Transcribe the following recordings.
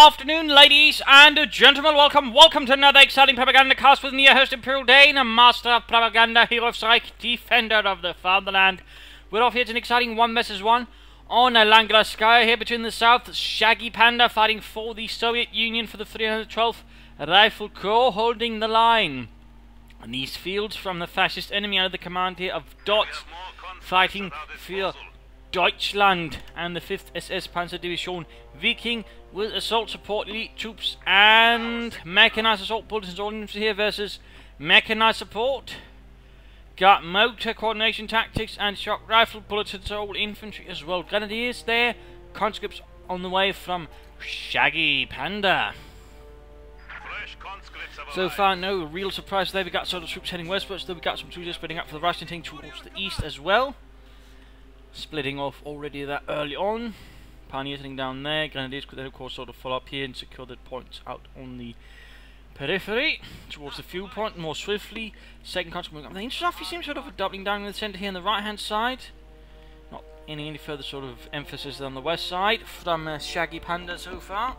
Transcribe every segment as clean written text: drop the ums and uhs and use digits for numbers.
afternoon, ladies and gentlemen. Welcome to another exciting Propagandacast with me, your host, Imperial Dane, a master of propaganda, hero of strike, defender of the fatherland. We're off here to an exciting 1 vs 1 on a Langrskaya here between the South. ShaggyPanda fighting for the Soviet Union for the 312th Rifle Corps, holding the line. And these fields from the fascist enemy under the command here of Dots, fighting for Deutschland and the 5th SS Panzer Division Viking with assault support elite troops and mechanized assault bulletins all in here versus mechanized support. Got motor coordination tactics and shock rifle bulletins all infantry as well. Grenadiers there, conscripts on the way from ShaggyPanda. So far, no real surprise there. We got sort of troops heading westwards, though we got some troops spreading up for the Russian team towards the east as well. Splitting off already that early on. Pioneers heading down there. Grenadiers could then of course sort of follow up here and secure the points out on the periphery towards the fuel point more swiftly. Second conscript moving up. The infantry seems sort of doubling down in the centre here on the right hand side. Not any further sort of emphasis on the west side from ShaggyPanda so far.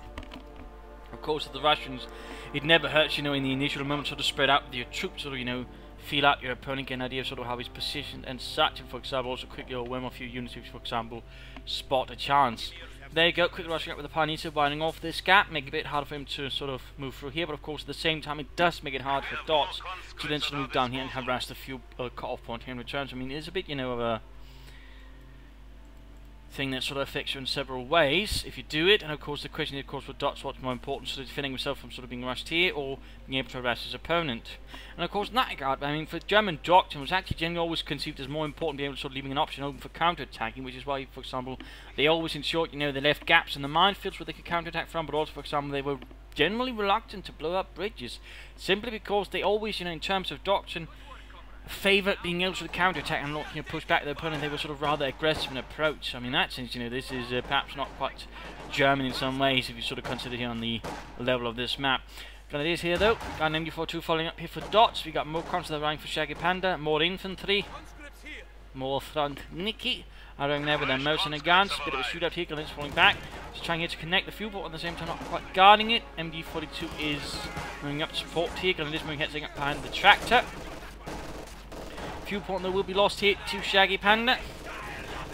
Of course, with the Russians, it never hurts, you know, in the initial moment, sort of spread out with your troops, sort of, you know, feel out your opponent, get an idea of sort of how he's positioned and such, and for example, also quickly overwhelm a few units if, for example, spot a chance. There you go, quickly rushing up with the Pioneer, winding off this gap, make it a bit harder for him to sort of move through here, but of course, at the same time, it does make it hard for Dots to then sort of move down here and harass the few cut-off point here in return. So, I mean, it's a bit, you know, of a thing that sort of affects you in several ways if you do it, and of course the question is, of course, for Dots, what's more important, sort of defending himself from sort of being rushed here or being able to harass his opponent. And of course in that regard, I mean, for German doctrine, it was actually generally always conceived as more important being able to sort of leaving an option open for counter-attacking, which is why, for example, they always ensured, you know, they left gaps in the minefields where they could counter-attack from, but also, for example, they were generally reluctant to blow up bridges, simply because they always, you know, in terms of doctrine, favoured being able to counter-attack and not, you know, push back their opponent. They were sort of rather aggressive in approach. So, I mean, in that sense, you know, this is perhaps not quite German in some ways if you sort of consider here on the level of this map. Grenadiers here though, got an MD42 following up here for Dots. We got more comms to the rank for ShaggyPanda, more infantry, more front Nicky. Around there with their mouse and their guns. Bit of a shootout here, Grenadiers falling back. Just trying here to connect the fuel port at the same time, not quite guarding it. MD42 is moving up to support here. Grenadiers moving heading up behind the tractor. Fuel point that will be lost here to ShaggyPanda.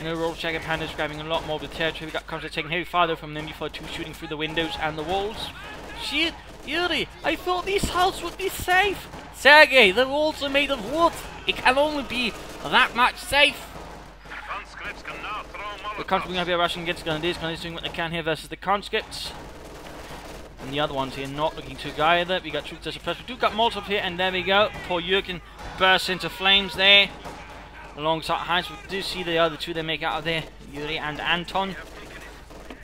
And overall, ShaggyPanda is grabbing a lot more of the territory. We got constant taking heavy fire though from the MD42 shooting through the windows and the walls. Shit, Yuri, I thought this house would be safe. Sergey, the walls are made of wood. It can only be that much safe. The conscripts are going to be rushing against Grenadiers. Grenadiers doing what they can here versus the conscripts. And the other ones here not looking too good either. We got troops to suppress. We do got Molotov here, and there we go. Poor Jurgen bursts into flames there. Alongside Heinz, we do see the other two they make out of there. Yuri and Anton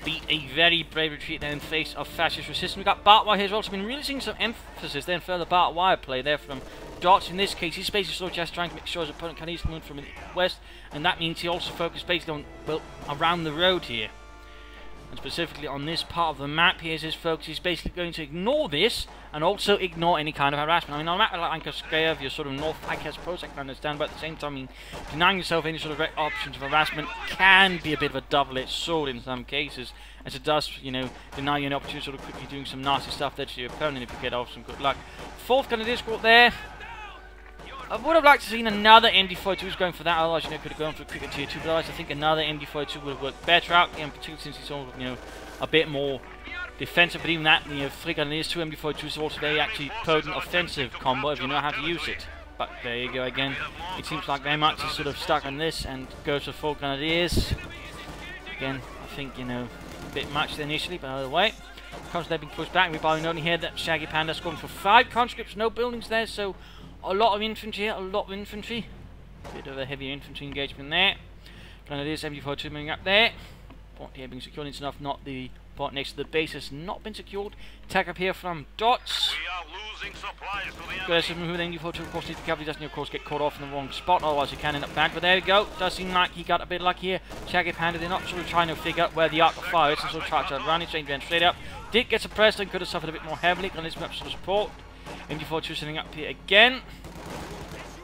beat a very brave retreat there in face of fascist resistance. We got barbed wire here as well. So we've been really seeing some emphasis then further barbed wire play there from Dots. In this case, he's basically sort of just trying to make sure his opponent can easily move from the west, and that means he also focused basically on, well, around the road here. And specifically on this part of the map, here's his focus. He's basically going to ignore this and also ignore any kind of harassment. I mean, on a map like Langrskaya, if you're sort of north flank, I suppose I can understand, but at the same time, I mean, denying yourself any sort of options of harassment can be a bit of a double-edged sword in some cases, as it does, you know, deny you an opportunity to sort of quickly doing some nasty stuff there to your opponent if you get off some good luck. Fourth Grenadier squad there. I would have liked to have seen another MD42 going for that, otherwise, you know, could have gone for a quicker tier 2, but otherwise I think another MD42 would have worked better out, and particularly since he's sort of, you know, a bit more defensive, but even that, you know, 3 Grenadiers, 2 MD42s are also very actually potent offensive combo if you know how to use it. But there you go again, it seems like very much is sort of stuck on this and goes for 4 Grenadiers. Again, I think, you know, a bit much initially, but either way. Conscripts they've been pushed back, we've only here that ShaggyPanda scoring for 5 conscripts, no buildings there, so a lot of infantry here, a lot of infantry. Bit of a heavy infantry engagement there. Grenadiers, MD42 moving up there. Point here being secured, it's enough, not the point next to the base has not been secured. Attack up here from Dots. We are losing supplies to the Grenadiers moving with MD42, of course, needs to cover. He doesn't, of course, get caught off in the wrong spot, otherwise he can end up bad. But there we go, does seem like he got a bit lucky here. ShaggyPanda, they're not sort of trying to figure out where the arc of fire is, and sort of try to run it straight up. Did get suppressed and could have suffered a bit more heavily. Grenadiers moving up to support. MD42 sitting up here again.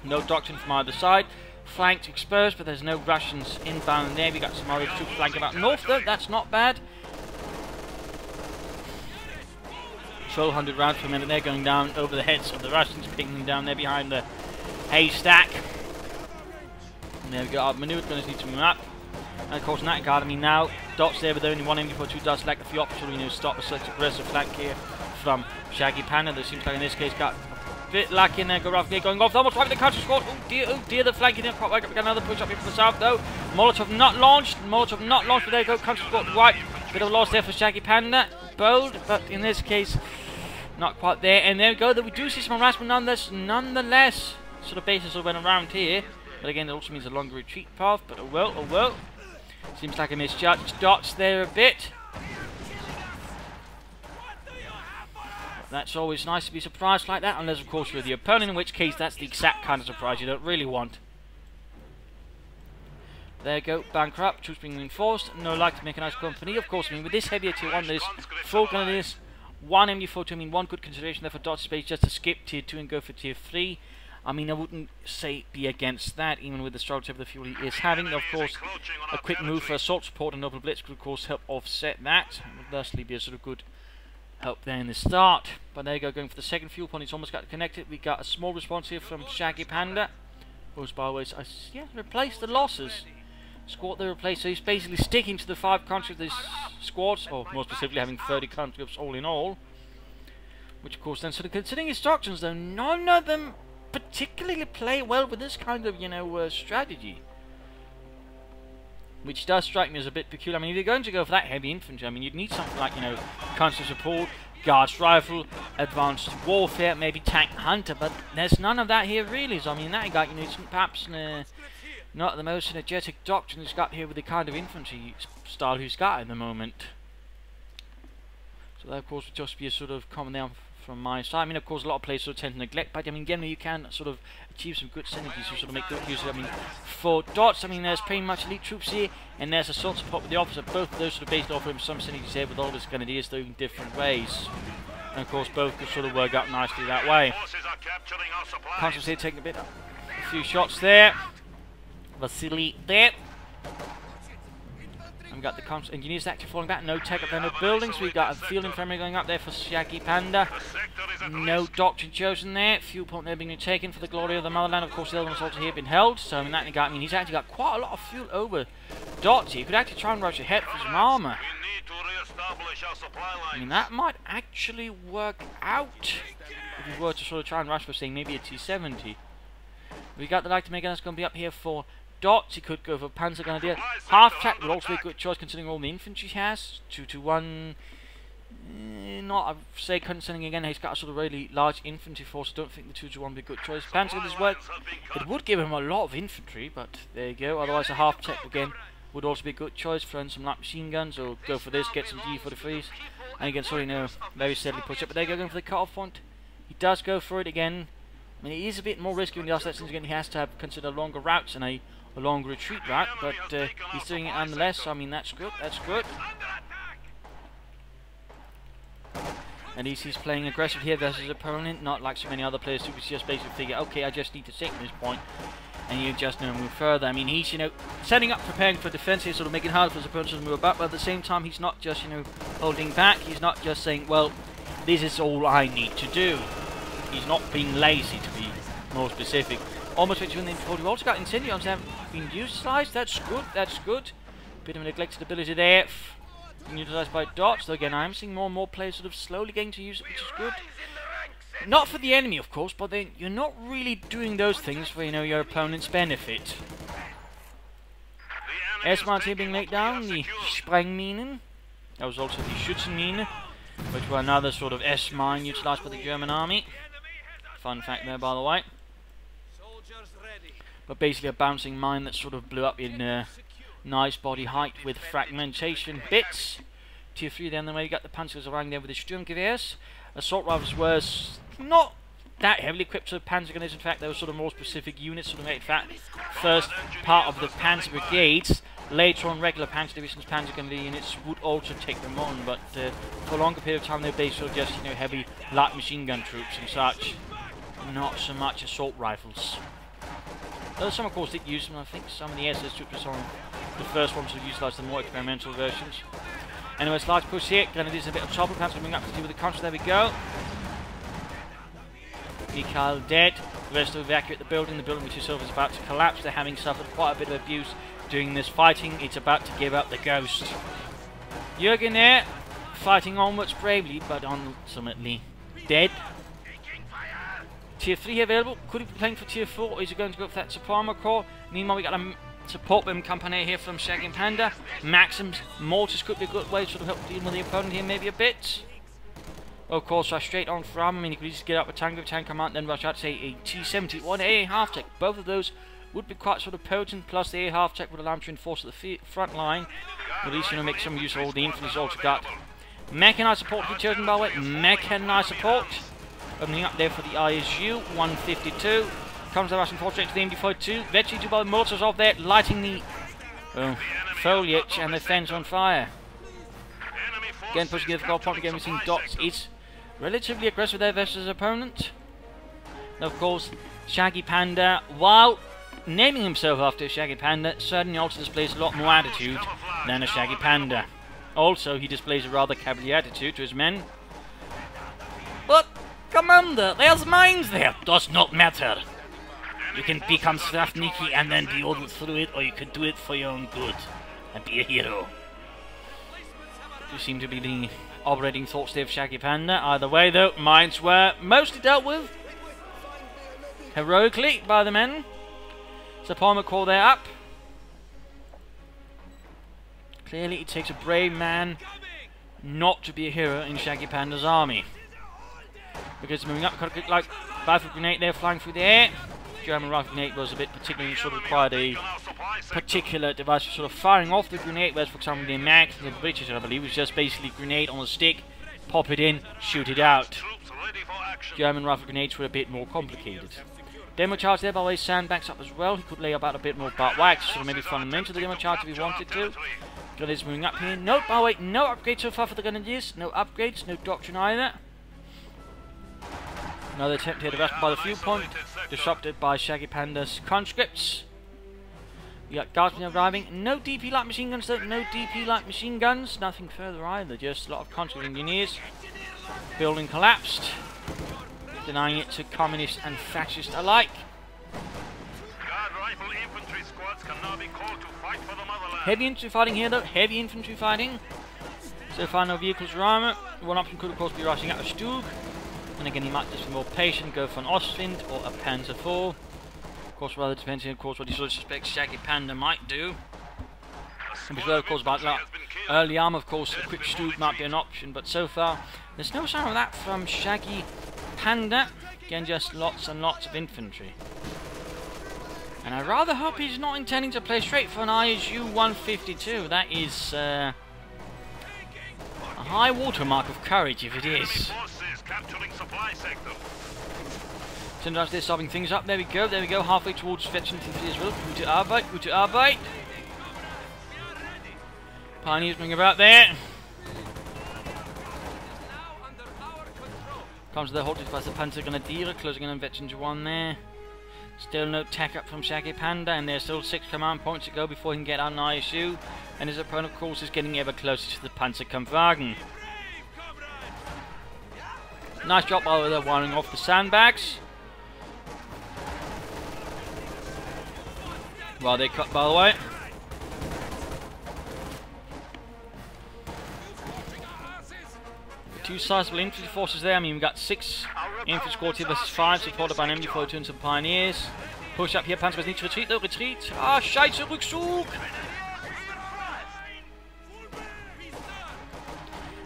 No doctrine from either side. Flanked exposed, but there's no Russians inbound there. We got some other troops flanking about north though, that's not bad. 1,200 rounds per minute. They're going down over the heads of the Russians, picking them down there behind the haystack. And there we go. Our maneuver gunners need to move up. And of course, in that regard, I mean, now Dots there with only one MG42 does select a few options to stop a such aggressive flank here from ShaggyPanda. That seems like in this case got a bit lucky in there. Go rough here, going off. Almost right with the counter squad. Oh dear, the flank didn't quite work. We got another push up here from the south though. Molotov not launched. Molotov not launched, but there you go. Counter squad right. Bit of a loss there for ShaggyPanda. Bold, but in this case, not quite there. And there we go. That we do see some harassment nonetheless. Sort of bases all went around here. But again, it also means a longer retreat path. But oh well. Seems like I misjudged Dots there a bit. That's always nice to be surprised like that, unless of course you're the opponent, in which case that's the exact kind of surprise you don't really want. There you go, bankrupt, troops being reinforced, no like to mechanized company. Of course, I mean, with this heavier tier 1, there's 4 gun of this, 1 MG42, I mean, one good consideration there for Dots space just to skip tier 2 and go for tier 3. I mean, I wouldn't say be against that, even with the struggles over the fuel he is having. Of course, a quick move for assault support and Noble Blitz could, of course, help offset that. It would thusly be a sort of good help there in the start. But there you go, going for the second fuel point. It's almost got connected. We got a small response here from ShaggyPanda, who's, by the way, replaced the losses. Squad they replaced, so he's basically sticking to the 5 conscripts of these squads, or more specifically having 30 conscripts all in all. Which, of course, then sort of considering instructions, though, none of them particularly play well with this kind of, strategy. Which does strike me as a bit peculiar. I mean, if you're going to go for that heavy infantry, I mean, you'd need something like, constant support, guards rifle, advanced warfare, maybe tank hunter, but there's none of that here really. So, I mean, that guy, it's perhaps not the most energetic doctrine he's got here with the kind of infantry style he's got at the moment. So that, of course, would just be a sort of comment there from my side. I mean, of course, a lot of players sort of tend to neglect, but I mean, generally you can sort of achieve some good synergies to sort of make good use of it. I mean, for Dots, I mean, there's pretty much elite troops here, and there's assault support with the officer. Both of those sort of based off of some synergies here with all his grenadiers, though in different ways. And of course, both could sort of work out nicely that way. Consuls here taking a few shots there. Vasily there. We've got the constant engineers actually falling back. No tech up there, no buildings. We've got a field infirmary going up there for ShaggyPanda. No doctrine chosen there. Fuel point there being taken for the glory of the motherland. Of course, the other one's also here been held. So in that regard, I mean, he's actually got quite a lot of fuel over Dots. He could actually try and rush ahead for some armor. I mean, that might actually work out if he were to sort of try and rush for, say, maybe a T-70. We got the light to make that's going to be up here for Dots. He could go for Panzer Grenadier. Half track would also be a good choice considering all the infantry he has. 2 to 1. Not, I'd say, considering again he's got a sort of really large infantry force. I don't think the 2 to 1 would be a good choice. Panzer Grenadiers work. It would give him a lot of infantry, but there you go. Otherwise, a half track again would also be a good choice. Throw in some light machine guns or go for this, get some G43s. And again, sorry, no, very steadily push up. But there you go, going for the cut-off point. He does go for it again. I mean, it is a bit more risky when the offset, since again he has to have consider longer routes and a longer retreat route, but he's doing it nonetheless, so I mean, that's good, that's good. At least he's playing aggressive here versus his opponent, not like so many other players who just basically figure, okay, I just need to take this point, and you just move further. I mean, he's, setting up, preparing for defense here, sort of making it hard for his opponents to move about, but at the same time, he's not just, holding back, he's not just saying, well, this is all I need to do. He's not being lazy, to be more specific. Almost reaching the infantry. We've also got incendiaries that have been utilised. That's good, that's good. Bit of a neglected ability there. Being utilised by Dots. Though again, I'm seeing more and more players sort of slowly getting to use it, which is good. Not for the enemy, of course, but then you're not really doing those things for, your opponent's benefit. S-mines here being laid down. The Sprengminen. That was also the Schützenmine, which were another sort of S-mine utilised by the German army. Fun fact there, by the way. But basically a bouncing mine that sort of blew up in nice body height with fragmentation bits. Tier 3 then, the way you got the Panzers around there with the Sturmgewehrs. Assault rifles was not that heavily equipped to Panzer Grenadiers. In fact, they were sort of more specific units, sort of made that first part of the Panzer Brigades. Later on, regular Panzer Divisions, Panzer Grenadier units would also take them on, but for a longer period of time, they were basically just, heavy light machine gun troops and such. Not so much assault rifles. Though some, of course, did use them. I think some of the SS troops were some of the first ones to utilise the more experimental versions. Anyway, slight push here. Grenadiers a bit of trouble. Perhaps coming up to do with the contra. There we go. Mikhail dead. The rest to evacuate the building. The building which itself is about to collapse. They're having suffered quite a bit of abuse during this fighting. It's about to give up the ghost. Jürgen there, fighting onwards bravely, but ultimately dead. Tier 3 available. Could he be playing for Tier 4, or is he going to go for that Suprema Core? Meanwhile, we got a support beam company here from ShaggyPanda. Maxim's mortars could be a good way to sort of help deal with the opponent here, maybe a bit. Of course, rush straight on from. I mean, you could just get up a tank with tank command, then rush out, say, a T-70 or an AA half-tech. Both of those would be quite sort of potent, plus the AA half-tech would allow him to reinforce the front line. At least, you know, make some use of all the infantry's also got. Mechanized support to be chosen, by the way. Mechanized support. Opening up there for the ISU, 152. Comes the Russian force straight to the MD-42. Eventually, by the mortars off there, lighting the foliage and the fence on fire. Again, pushing the goal point again, we've seen Dots is relatively aggressive there versus his opponent. And of course, ShaggyPanda, while naming himself after ShaggyPanda, certainly also displays a lot more attitude than a ShaggyPanda. Also, he displays a rather cavalier attitude to his men. But, Commander, there's mines there. Does not matter. You can become Strafniki and then be ordered through it, or you could do it for your own good and be a hero. You seem to be the operating thoughts there of ShaggyPanda. Either way, though, mines were mostly dealt with heroically by the men. Suprema Core there up. Clearly, it takes a brave man not to be a hero in ShaggyPanda's army. Because moving up, got a like rifle grenade there flying through the air. German rifle grenade was a bit particularly sort of required a particular device for sort of firing off the grenade, whereas for example the Max, the British I believe, was just basically grenade on a stick, pop it in, shoot it out. German rifle grenades were a bit more complicated. Demo charge there by the way, sandbags up as well. He could lay about a bit more butt wax, so maybe fundamental the demo charge if he wanted to. Grenadiers moving up here. Nope, by the way, no upgrades so far for the Grenadiers. No upgrades, no doctrine either. Another attempt here to rest by the fuel point, disrupted by ShaggyPanda's conscripts. We got guardsmen arriving. No DP light machine guns though, no DP light machine guns. Nothing further either, just a lot of conscript engineers. Building collapsed, denying it to communists and fascists alike. Heavy infantry fighting here though, heavy infantry fighting. So far no vehicles or armor. One option could of course be rushing out a Stug. And again, he might just be more patient, go for an Ostwind or a Panzer IV. Of course, rather depending, of course, what he sort of suspects ShaggyPanda might do. And as well, of course, about early armor, of course, a quick Stug might be an option. But so far, there's no sign of that from ShaggyPanda. Again, just lots and lots of infantry. And I rather hope he's not intending to play straight for an ISU 152. That is a high watermark of courage if it is. Sometimes they're stopping things up. There we go, halfway towards fetching infantry as well. Gute Arbeit. Pioneers moving about there. Comes to the halted by the Panzer Grenadier, closing in on Veteran 1 there. Still no tech up from ShaggyPanda, and there's still 6 command points to go before he can get out an ISU. And his opponent, of course, is getting ever closer to the Panzerkampfwagen. Nice job by the way, wiring off the sandbags. Well, they cut by the way. Two sizable infantry forces there. I mean, we've got 6 infantry squads here versus 5, supported by an MD-42 and some pioneers. Push up here, Panzer need to retreat though, retreat. Ah, scheiße, Rückzug!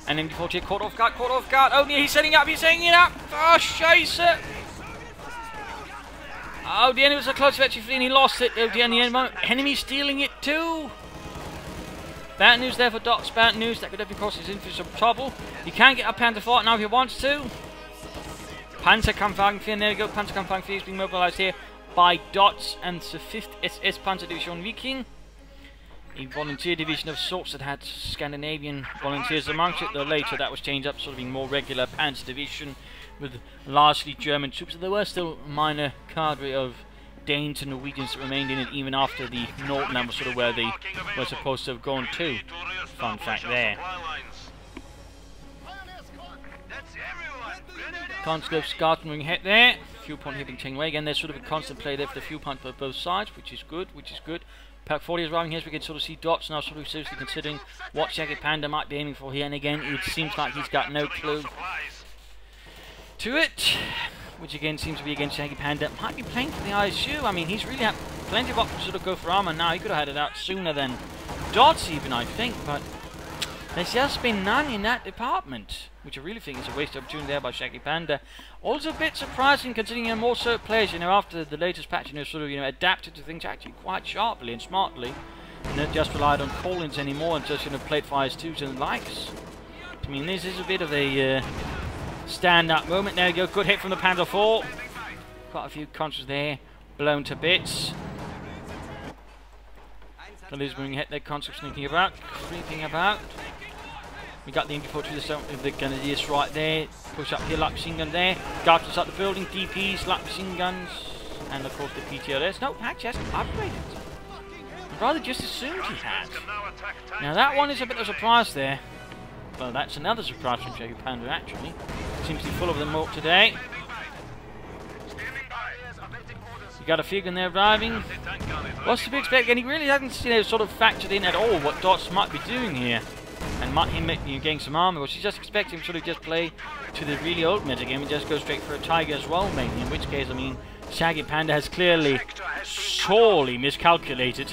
And MD-40 here, caught off guard. Oh, he's setting it up. Oh, scheiße! Oh, the enemy was a close victory and he lost it. Oh, the enemy stealing it too. Bad news there for Dots, bad news. That could definitely cause his infantry some trouble. He can get a Panzer IV now if he wants to. Panzerkampfwagen 4, there we go. Panzerkampfwagen 4 is being mobilized here by Dots and the 5th SS Panzer Division Viking. A volunteer division of sorts that had Scandinavian volunteers amongst it, though later that was changed up, sort of being more regular Panzer Division with largely German troops. There were still minor cadre of Danes and Norwegians that remained in it even after the Nordland was sort of where they were supposed to have gone to. Fun fact there. Conscripts Scarton moving ahead there. Fuel point here being taken away. Again, there's sort of a constant play there for the fuel point for both sides, which is good, Pack 40 is arriving here, so we can sort of see Dots now sort of seriously considering what ShaggyPanda might be aiming for here, and again, it seems like he's got no clue to it, which again seems to be against ShaggyPanda. Might be playing for the ISU. I mean, he's really had plenty of options to sort of go for armor now. He could have had it out sooner than Dots even, I think, but there's just been none in that department, which I really think is a wasted opportunity there by ShaggyPanda. Also a bit surprising considering more so players, after the latest patch, sort of, adapted to things actually quite sharply and smartly, and not just relied on call-ins anymore and just, played for IS2s and the likes. I mean, this is a bit of a stand-up moment. There you go, good hit from the Panzer IV. Quite a few conches there, blown to bits. Collies moving ahead there, concepts sneaking about, creeping about. We got the MP4 to the Grenadiers right there. Push up here, light machine gun there. Guards inside the building, DPs, light machine guns, and of course the PTRS. No, actually hasn't upgraded. I'd rather just assumed he had. Now that one is a bit of a surprise there. Well, that's another surprise from ShaggyPanda actually. Seems to be full of them all today. You got a figure in there arriving. What's to be expected? And he really hasn't sort of factored in at all what Dots might be doing here. And might him getting some armor, or she's just expecting him to sort of just play to the really old metagame and just go straight for a Tiger as well, maybe. In which case, I mean, ShaggyPanda has clearly sorely miscalculated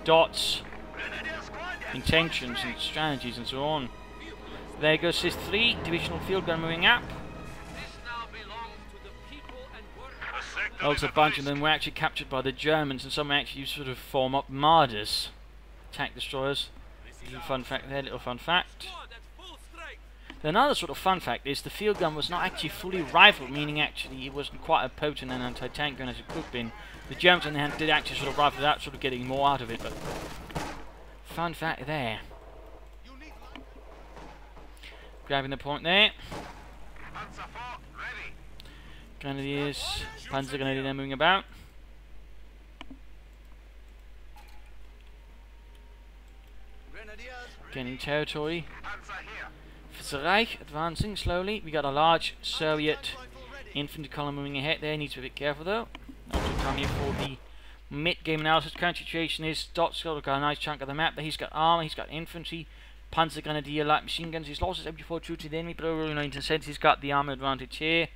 Dots' intentions and strategies and so on. There goes Sys 3, divisional field gun moving up. Also, a bunch of them were actually captured by the Germans, and some actually sort of form up Marders, tank destroyers. Little fun fact there, little fun fact. Another sort of fun fact is the field gun was not actually fully rifled, meaning actually it wasn't quite a potent and anti-tank gun as it could have been. The Germans on the hand did actually sort of rifle it out, sort of getting more out of it, but fun fact there. Grabbing the point there. Grenadiers, Panzer Grenadier moving about. Gaining territory. The Reich advancing slowly. We got a large Soviet infantry column moving ahead there. Needs to be a bit careful though. Also come here for the mid-game analysis. Current situation is Dots got a nice chunk of the map there. He's got armor, he's got infantry, Panzer Grenadier, light machine guns. He's lost his MP4 true to the enemy, but overall in a sense he's got the armor advantage here.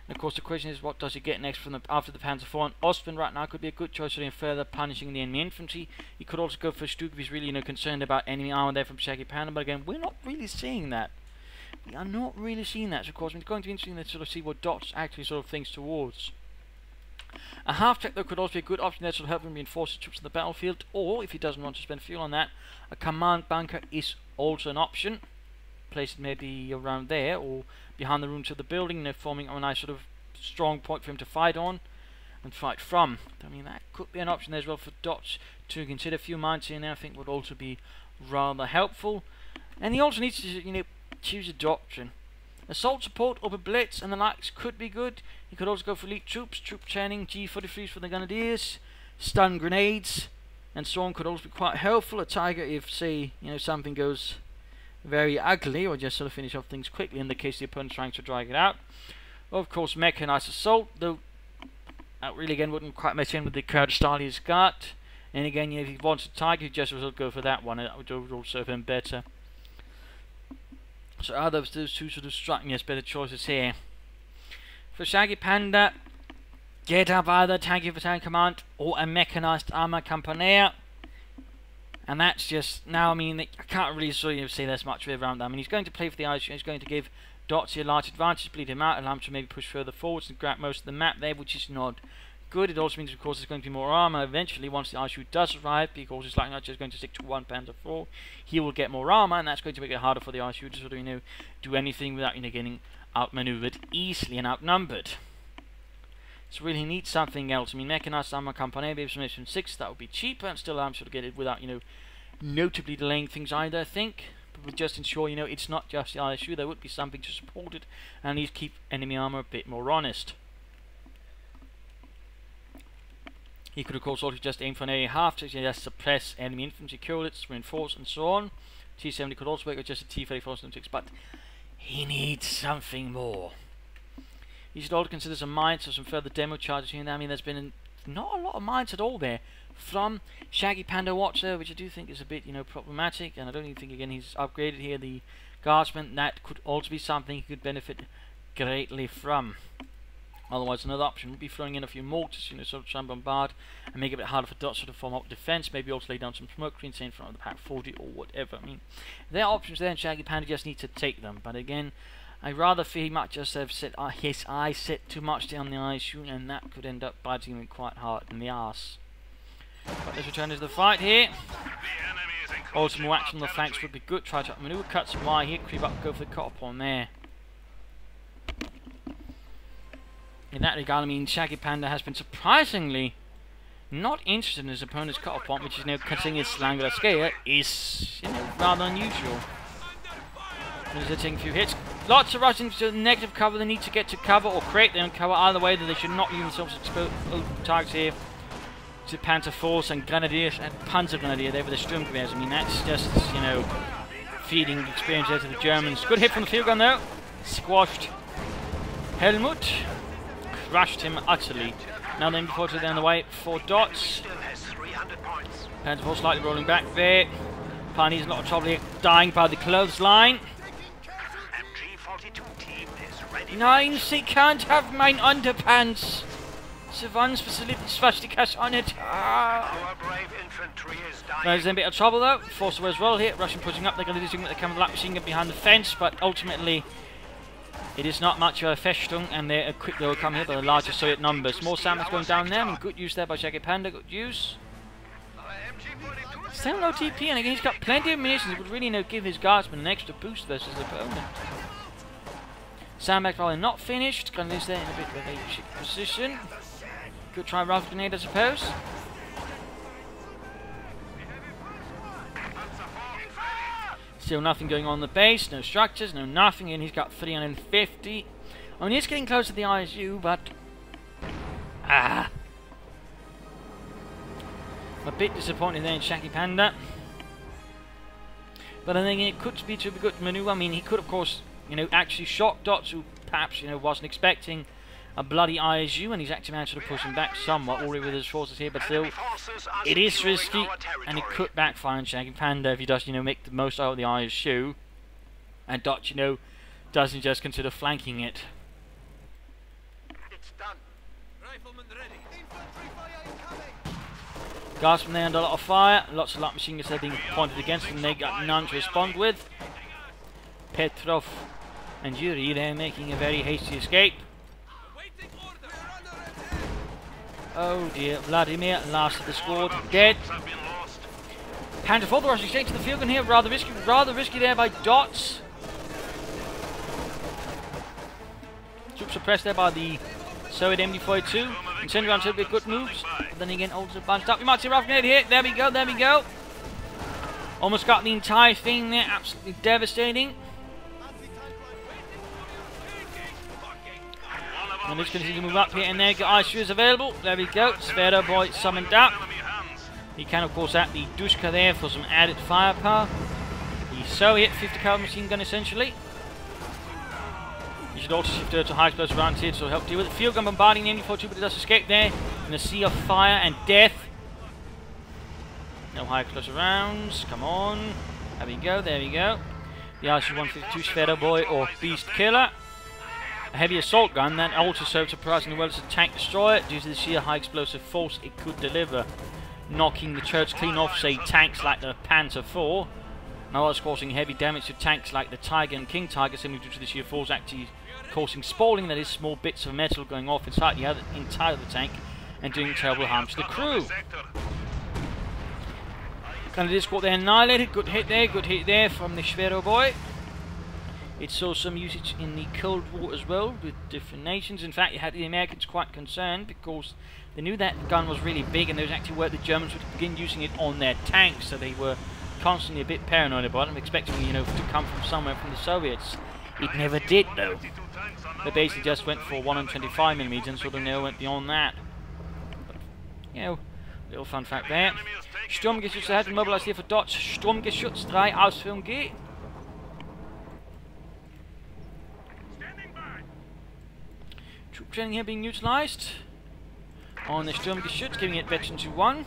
And of course the question is, what does he get next from after the Panzer IV? And Ostwind right now could be a good choice in further punishing the enemy infantry. He could also go for Stuk if he's really concerned about enemy armor there from ShaggyPanda, but again, we're not really seeing that. We are not really seeing that, so of course it's going to be interesting to sort of see what Dots actually sort of thinks towards. A half-track though could also be a good option there to help him reinforce his troops on the battlefield, or if he doesn't want to spend fuel on that, a command bunker is also an option. Placed maybe around there or behind the ruins of the building, forming a nice sort of strong point for him to fight on and fight from. I mean, that could be an option there as well for Dots to consider. A few mines here now I think would also be rather helpful. And he also needs to choose a doctrine. Assault support over blitz and the likes could be good. He could also go for elite troops, troop training, G43s for the Grenadiers, stun grenades, and so on could also be quite helpful. A Tiger if, say, something goes very ugly, or just sort of finish off things quickly in the case the opponent's trying to drag it out. Of course, mechanized assault, though that really again wouldn't quite match in with the crowd style he's got. And again, if he wants a Tiger, he just will go for that one. That would overall serve him better. So are those two sort of striking as better choices here. For ShaggyPanda, get up either Tanky Battalion Command or a mechanized armor companier. And that's just, now I mean, I can't really sort of say there's much around that. I mean, he's going to play for the ISU, he's going to give Dotsy a large advantage, bleed him out, allow him to maybe push further forwards and grab most of the map there, which is not good. It also means, of course, there's going to be more armor eventually once the ISU does arrive, because it's likely not just going to stick to one Panzer IV. He will get more armor, and that's going to make it harder for the ISU to sort of, do anything without, getting outmaneuvered easily and outnumbered. So really needs something else. I mean, mechanized armor company, maybe some Mission 6, that would be cheaper, and still allow him to get it without, notably delaying things either, I think. But would just ensure, it's not just the ISU, there would be something to support it, and need to keep enemy armor a bit more honest. He could of course also just aim for an area half to just suppress enemy infantry, correlates, reinforce and so on. T-70 could also work with just a T-34, but he needs something more. You should also consider some mines or some further demo charges here and there. I mean, there's been not a lot of mines at all there from ShaggyPanda Watcher, which I do think is a bit, problematic, and I don't even think, again, he's upgraded here the Guardsman. That could also be something he could benefit greatly from. Otherwise, another option would be throwing in a few mortars, sort of try and bombard and make it a bit harder for dots to form up defense. Maybe also lay down some smoke screens in front of the Pack 40 or whatever. I mean, there are options there, and ShaggyPanda just needs to take them. But again, I rather fear he might just have set his eyes set too much down the ISU, and that could end up biting him quite hard in the arse. But let's return to the fight here. Also, more action on the flanks would be good. Try to maneuver, cut some wire here, creep up, go for the cut-off on there. In that regard, I mean, ShaggyPanda has been surprisingly not interested in his opponent's cut-off point, which is, considering his angular scale, is, rather unusual. He's taking a few hits. Lots of rushing to the negative cover. They need to get to cover or create their own cover. Either way, that they should not leave themselves exposed targets here to Panther Force and Grenadiers and Panzer Grenadier there with the Sturmgewehrs. I mean, that's just, feeding experience there to the Germans. Good hit from the field gun though. Squashed Helmut. Crushed him utterly. Now then, before to down the way for dots. Panther Force slightly rolling back there. Pioneers a lot of trouble here, dying by the clothesline. Nein, sie can't have mine underpants. Sie one's facility swastikas on it. There's a bit of trouble though. Force away as well here. Russian pushing up. They're going to do the camera machine gun behind the fence, but ultimately it is not much of a Festung, and they're quick. They will come here by the larger Soviet numbers. More Sammons going down there. I mean, good use there by ShaggyPanda. Good use. Still no TP, and again he's got plenty of munitions. It would really give his Guardsman an extra boost versus the opponent. Sandbag probably not finished. Grenadiers there in a bit of a shit position. Good try rifle grenade, I suppose. Still nothing going on the base. No structures, no nothing. And he's got 350. I mean, he's getting close to the ISU, but a bit disappointed there in ShaggyPanda. But I think it could be to a good maneuver. I mean, he could, of course, actually shock Dots, who perhaps, wasn't expecting a bloody ISU, and he's actually managed to push him back somewhat already with his forces here, but still, it is risky, and it could backfire on ShaggyPanda if he does, make the most out of the ISU, and Dots, doesn't just consider flanking it. It's done. Rifleman ready. Guardsmen there under a lot of fire, lots of light machine guns being pointed against them, they got none to respond with. Petrov and Yuri there making a very hasty escape. Oh dear, Vladimir, last of the squad, dead. Panther Force rushing straight to the field gun here, rather risky there by Dots. Troops suppressed there by the Soviet MD-42. And send around to a bit good moves, but then again, also bunched up. We might see a rough grenade here. There we go. Almost got the entire thing there, absolutely devastating. And it's going to move up here, and there ISU is available. There we go. Sphero Boy summoned up. He can, of course, add the Dushka there for some added firepower. The Soviet 50 caliber machine gun, essentially. You should also shift her to high explosive rounds here to help deal with it. Field gun bombarding the MD-42, but it does escape there in a sea of fire and death. No high explosive rounds. Come on. There we go. The ISU-152 Sphero Boy or Beast Killer. A heavy assault gun that also serves surprisingly well as a tank destroyer due to the sheer high explosive force it could deliver, knocking the church clean off, say, tanks like the Panther 4, and also causing heavy damage to tanks like the Tiger and King Tiger, simply due to the sheer force actually causing spalling, that is, small bits of metal going off inside the tank and doing terrible harm to the crew. Grenadier squad there annihilated. Good hit there from the Sphero Boy. It saw some usage in the Cold War as well with different nations. In fact, it had the Americans quite concerned because they knew that gun was really big, and there was actually where the Germans would begin using it on their tanks, so they were constantly a bit paranoid about it, expecting, to come from somewhere from the Soviets. It never did, though. They basically just went for 125mm and sort of never went beyond that. But you know, little fun fact there. Sturmgeschütze ahead and mobilized here for dots. Sturmgeschütz 3, Ausführung G. Troop training here being utilized on the Sturmgeschütz, giving it veteran to 1.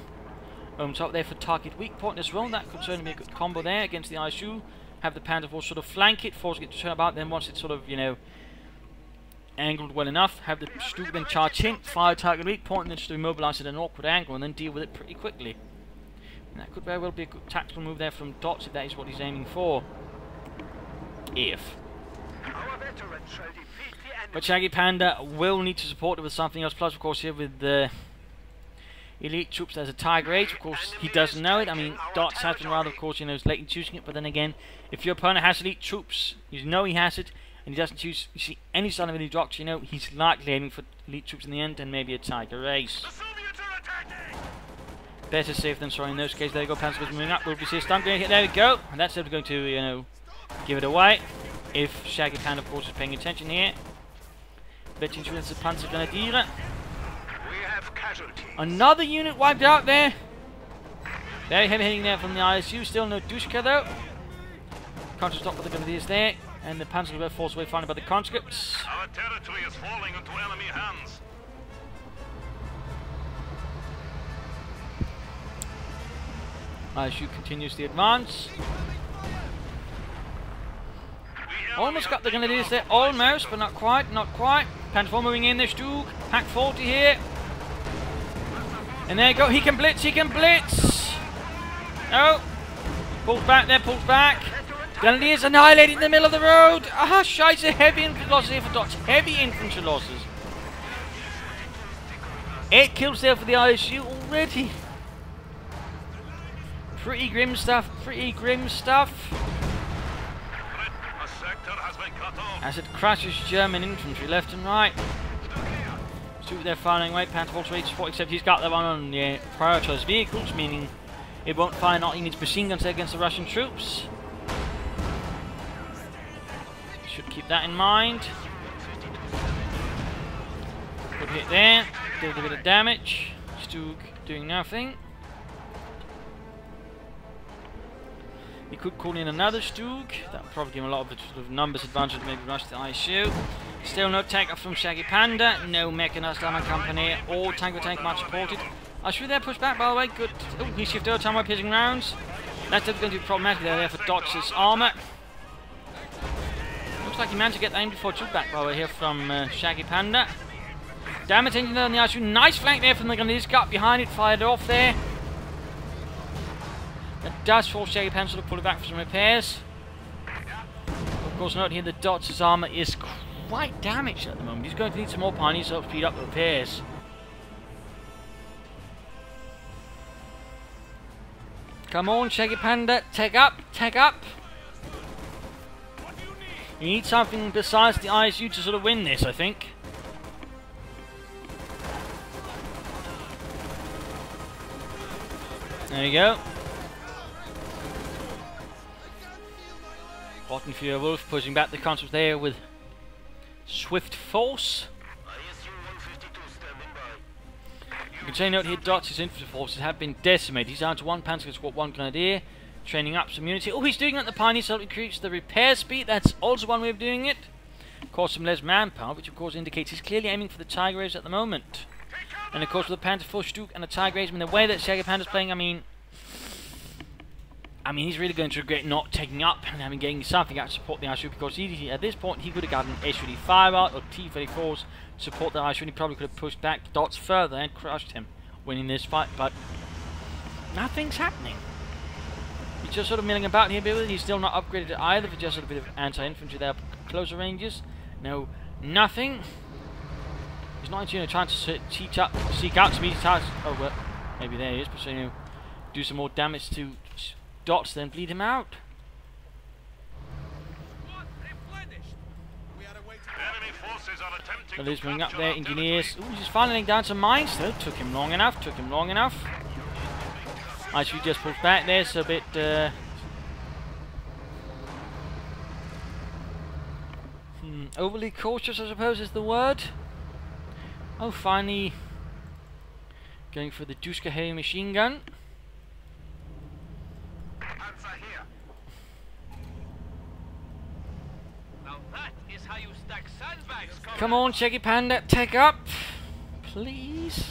On top there for target weak point as well. That could certainly be a good combo there against the ISU. Have the Panther Force sort of flank it, force it to turn about. Then once it's sort of, you know, angled well enough, have the Stug then charge in, fire target weak point, and then just immobilize it at an awkward angle, and then deal with it pretty quickly. And that could very well be a good tactical move there from Dots if that is what he's aiming for. If. But ShaggyPanda will need to support it with something else. Plus, of course, here with the elite troops, there's a Tiger Age. Of course, he doesn't know it. I mean, Dots has been rather, of course, you know, late in choosing it. But then again, if your opponent has elite troops, you know he has it, and he doesn't choose, you see any sign of elite drops, you know he's likely aiming for elite troops in the end, and maybe a Tiger Race. Better safe than sorry in those cases. There you go, Panzer moving up. We'll see a stun grenade hit. There we go. And that's going to, you know, give it away. If ShaggyPanda, of course, is paying attention here. Betting the Panzer Grenadier. Another unit wiped out there. Very heavy hitting there from the ISU. Still no Dushka though. Counter stop with the Grenadiers there. And the Panzer will force away finally by the conscripts. Our territory is falling into enemy hands. ISU continues the advance. Almost got the Grenadiers there, almost, but not quite, not quite. Panther 4 moving in there, Stug. Pack 40 here. And there you go, he can blitz, he can blitz! Oh! Pulls back there, pulls back. Grenadiers annihilating in the middle of the road! Ah, scheiße, heavy infantry losses here for Dots. Heavy infantry losses. 8 kills there for the ISU already. Pretty grim stuff, pretty grim stuff. As it crashes German infantry left and right. Stupid they're firing away, Panther Force ready to support, except he's got that one on the prioritized vehicles, meaning it won't fire, not even its machine guns against the Russian troops. Should keep that in mind. Good hit there, did a bit of damage. Stug doing nothing. He could call in another Stug. That would probably give him a lot of, sort of numbers advantage, maybe rush the ISU. Still no take up from ShaggyPanda. No mechanized armor company or tank much supported. ISU there push back by the way. Good. Oh, he shifted over time by piercing rounds. That's going to be problematic there for Dots' armor. Looks like he managed to get that aim before troop back by the way here from ShaggyPanda. Damage engine there on the ISU. Nice flank there from the Grenadiers. Got behind it, fired off there. That does force ShaggyPanda to pull it back for some repairs. Of course, note here that Dots' armor is quite damaged at the moment. He's going to need some more pioneers to help speed up the repairs. Come on, ShaggyPanda, take up, take up. You need something besides the ISU to sort of win this, I think. There you go. Rottenführer Wolf pushing back the conscripts there with swift force. You can say note here, Dots' infantry forces have been decimated. He's down to 1 Panzer Squad, 1 Grenadier, training up some unity. Oh, he's doing it at the Pioneers so it increases the repair speed. That's also one way of doing it. Of course, some less manpower, which of course indicates he's clearly aiming for the Tiger Rays at the moment. And of course, with the Panther 4 Stug and the Tiger Rays, I mean, the way that ShaggyPanda's playing, I mean, he's really going to regret not taking up and having getting something out to support the ISU, because at this point he could have gotten S-35 out or T-34s to support the ISU, and he probably could have pushed back Dots further and crushed him, winning this fight, but nothing's happening. He's just sort of milling about here, but he's still not upgraded either for just a bit of anti-infantry there, closer ranges. No, nothing. He's not even trying to seek out speedy targets. Oh, well, maybe there he is, but so, you know, do some more damage to Dots, then bleed him out. So he's bringing up there, engineers. Ooh, he's finally down some mines. Though took him long enough. Took him long enough. ISU just pulled back there, so a bit. Overly cautious, I suppose, is the word. Oh, finally Going for the Duska heavy machine gun. Panzer here. Now that is how you stack sandbags. Come on, ShaggyPanda, take up, please.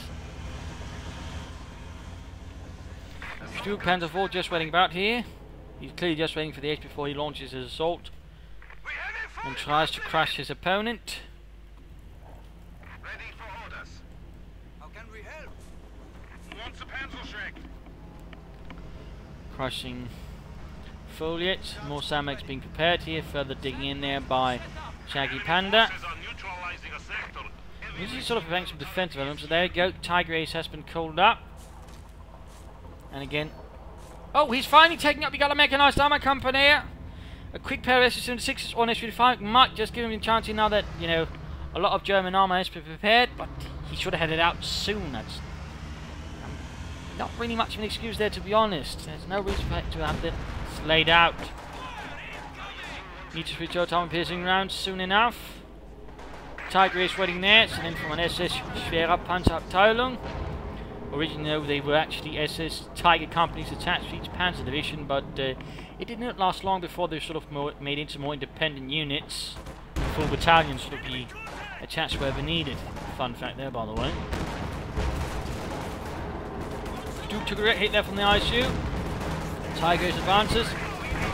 Stu Panzer IV just waiting about here. He's clearly just waiting for the H before he launches his assault and tries to crush his opponent. Ready for orders. How can we help? Who wants a pencil, Shrek? Crushing foliage. More sandbags being prepared here. Further digging in there by ShaggyPanda. This is sort of preventing some defensive elements. So there you go. Tiger Ace has been called up. And again. Oh, he's finally taking up. We got a mechanized armor company here. A quick pair of SS-76s on S-35 might just give him a chance now that, you know, a lot of German armor has been prepared, but he should have had it out soon. That's not really much of an excuse there, to be honest. There's no reason for it to have it laid out. Need to switch out armor piercing rounds soon enough. Tiger is waiting there. It's an in from an SS Schwere Panzerabteilung. Originally, they were actually SS Tiger companies attached to each Panzer division, but it did not last long before they were sort of made into more independent units. Full battalions sort of be attached wherever needed. Fun fact there, by the way. Duke took a hit there from the ISU. Tiger advances.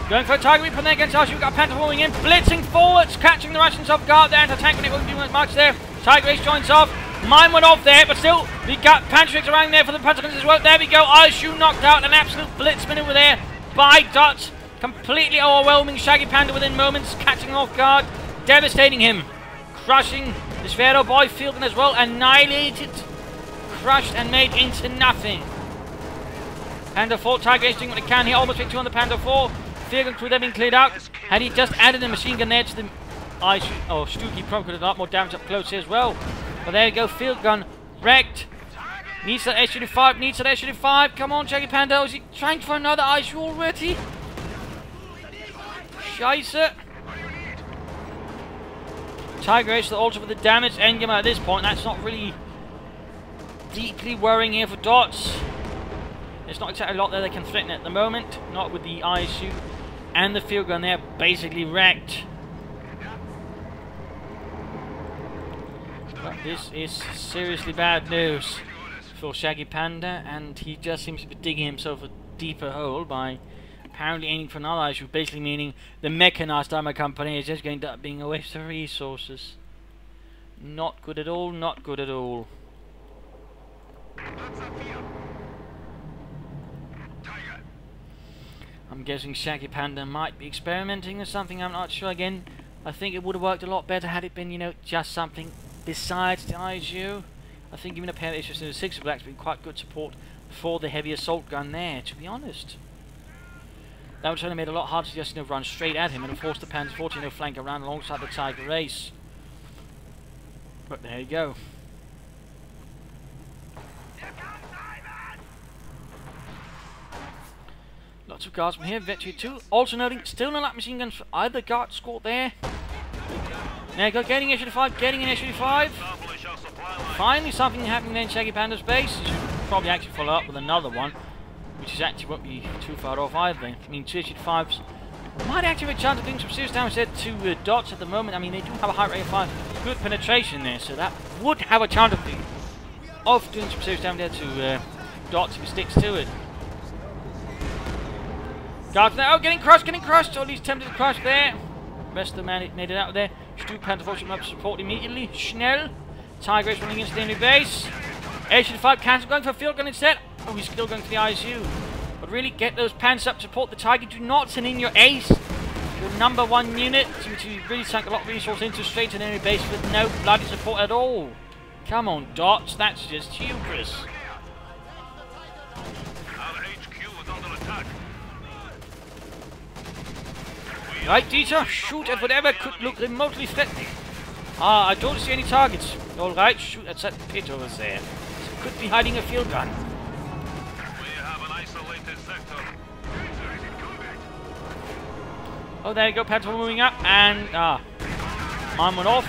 Going for a Tiger Reaper there against ISU. We've got a Panther moving in, blitzing forwards, catching the Russians off guard there. Anti-tank when it won't do much there. Tiger Ace joins off. Mine went off there, but still, we got Pantrics around there for the Pantrics as well. There we go. ISU knocked out. An absolute blitz maneuver there by Dutch. Completely overwhelming ShaggyPanda within moments, catching off guard, devastating him. Crushing the Sphero boy Fieldgun as well. Annihilated, crushed, and made into nothing. Panda 4, Tiger Ace doing what he can here. Almost victory on the Panda 4. Fieldgun crew there being cleared out. Had he just added a machine gun there to the ISU, oh, Stuki probably could have done a lot more damage up close here as well. But there you go, field gun wrecked. Needs that S-35, needs that S-35. Come on, ShaggyPanda. Is he trying for another ISU already? Scheisse. Tiger Ace also with the damage endgame at this point. That's not really deeply worrying here for Dots. There's not exactly a lot there they can threaten at the moment. Not with the ISU and the field gun there basically wrecked. But this is seriously bad news for ShaggyPanda, and he just seems to be digging himself a deeper hole by apparently aiming for another issue, basically meaning the mechanized armor company is just going to end up being a waste of resources. Not good at all, not good at all. I'm guessing ShaggyPanda might be experimenting with something, I'm not sure. Again, I think it would have worked a lot better had it been, you know, just something besides the ISU. I think even a pair of SS-6 would actually be quite good support for the heavy assault gun there, to be honest. That would certainly made it a lot harder to just, you know, run straight at him and force the Panzer 40 to flank around alongside the Tiger Ace. But there you go. Lots of guards from here, Victory 2. Also noting, still no light machine guns for either guard squad there. There you go, getting an S-35, getting an S-35. Finally something happening there in ShaggyPanda's base. You should probably actually follow up with another one, which is actually won't be too far off either. I mean, 2 S-35s might actually have a chance of doing some serious damage there to Dots at the moment. I mean, they do have a high rate of fire, good penetration there, so that would have a chance of doing some serious damage there to Dots if he sticks to it. Guards there, oh, getting crushed, or at least tempted to crush there. Rest of the man made it out of there. Stu Panther 4 up to support immediately. Schnell. Tiger Ace running into the enemy base. S-35 cancel, going for a field gun instead. Oh, he's still going for the ISU. But really get those pants up, support the Tiger. Do not send in your ace. Your number 1 unit seems to really sunk a lot of resources into straight to the enemy base with no bloody support at all. Come on, Dots, that's just hubris. Right, Dieter, shoot at whatever could look remotely threatening. Ah, I don't see any targets. Alright, shoot at that pit over there. So could be hiding a field gun. We have an isolated sector. Oh, there you go, Panther moving up, and mine went off.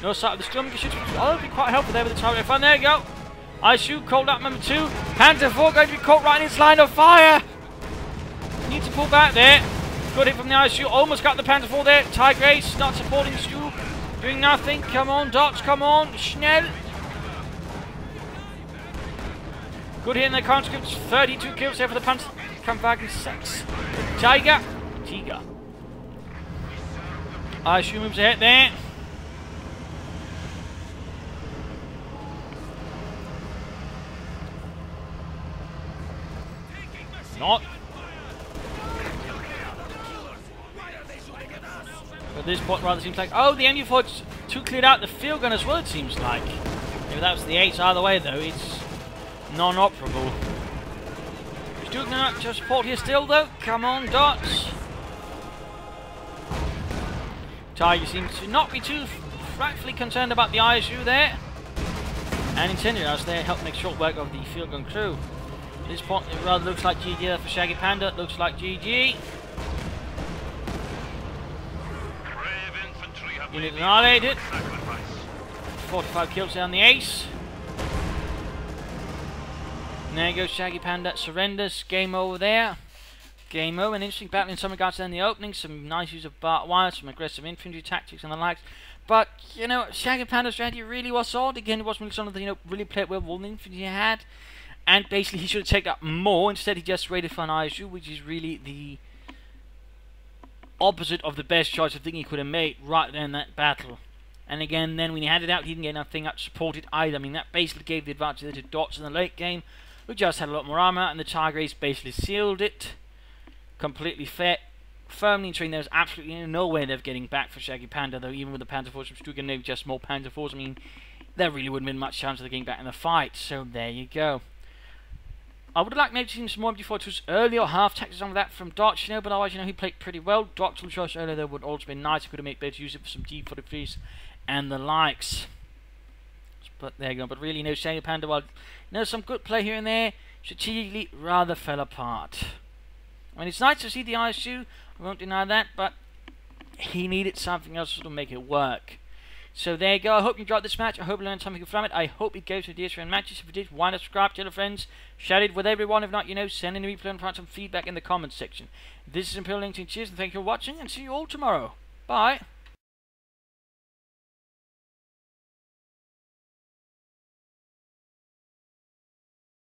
No sight of the Sturmgeschütz. Oh, that would be quite helpful there with the target fun. There you go. ISU called up number 2. Panther 4 going to be caught right in its line of fire. Need to pull back there. Good hit from the ISU. Almost got the Panther 4 there. Tiger Ace not supporting Stu. Doing nothing. Come on, Dots. Come on. Schnell. Good hit in the conscripts. 32 kills there for the Panther. Come back in 6. Tiger. ISU moves ahead there. Not. At this point, rather seems like, oh, the MU-42 cleared out the field gun as well, it seems like. Maybe that was the 8 either way, though. It's non-operable. Stu not to support here still, though. Come on, Dots. Tiger seems to not be too frightfully concerned about the ISU there. And intended us there help make short work of the field gun crew. At this point, it rather looks like GG there for ShaggyPanda. It looks like GG. Unit annihilated. 45 kills down the ace. And there goes ShaggyPanda. Surrenders. Game over there. Game over. An interesting battle in some regards in the opening. Some nice use of barbed wire. Some aggressive infantry tactics and the likes. But, you know, ShaggyPanda's strategy really was solid. Again, it wasn't really something that, you know, really played well with all the infantry he had. And basically, he should have taken up more. Instead, he just waited for an ISU, which is really the opposite of the best choice of thing he could have made right there in that battle. And again, then when he had it out, he didn't get nothing out supported either. I mean, that basically gave the advantage to Dots in the late game, who just had a lot more armor, and the Tiger Ace basically sealed it. Completely fair. Firmly ensuring there was absolutely no way of getting back for ShaggyPanda, though, even with the Panther Force from Stugan, maybe just more Panther Force. I mean, there really wouldn't have been much chance of getting back in the fight. So there you go. I would have liked maybe to see some more MG42s earlier, or half tactics on that from Dots, you know, but otherwise, you know, he played pretty well. Dots will show us earlier, though, would also be nice if we could have made better use of some G43s and the likes. But there you go. But really, you know, ShaggyPanda, while, you know, some good play here and there, strategically rather fell apart. I mean, it's nice to see the ISU, I won't deny that, but he needed something else to make it work. So there you go. I hope you enjoyed this match. I hope you learned something from it. I hope it goes to the DSRN matches. If you did, why not subscribe, tell your friends, share it with everyone. If not, you know, send in a replay and find some feedback in the comments section. This is Imperial LinkedIn. Cheers and thank you for watching, and see you all tomorrow. Bye.